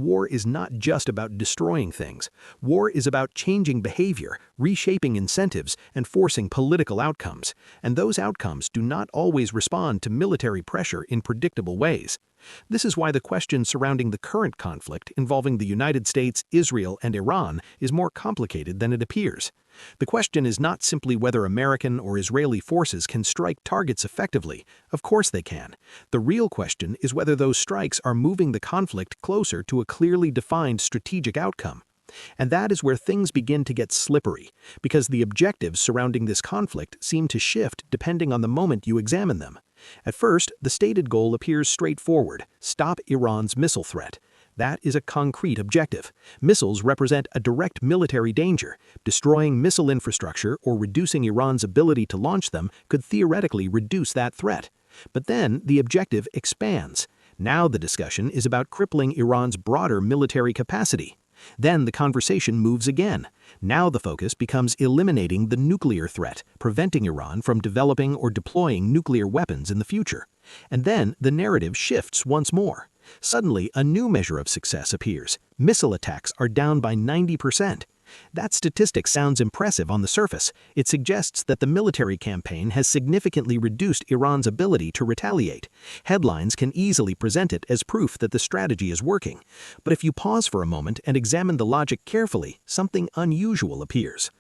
War is not just about destroying things. War is about changing behavior, reshaping incentives, and forcing political outcomes. And those outcomes do not always respond to military pressure in predictable ways. This is why the question surrounding the current conflict involving the United States, Israel, and Iran is more complicated than it appears. The question is not simply whether American or Israeli forces can strike targets effectively. Of course they can. The real question is whether those strikes are moving the conflict closer to a clearly defined strategic outcome. And that is where things begin to get slippery, because the objectives surrounding this conflict seem to shift depending on the moment you examine them. At first, the stated goal appears straightforward: stop Iran's missile threat. That is a concrete objective. Missiles represent a direct military danger. Destroying missile infrastructure or reducing Iran's ability to launch them could theoretically reduce that threat. But then the objective expands. Now the discussion is about crippling Iran's broader military capacity. Then the conversation moves again. Now the focus becomes eliminating the nuclear threat, preventing Iran from developing or deploying nuclear weapons in the future. And then the narrative shifts once more. Suddenly, a new measure of success appears. Missile attacks are down by 90%. That statistic sounds impressive on the surface. It suggests that the military campaign has significantly reduced Iran's ability to retaliate. Headlines can easily present it as proof that the strategy is working. But if you pause for a moment and examine the logic carefully, something unusual appears.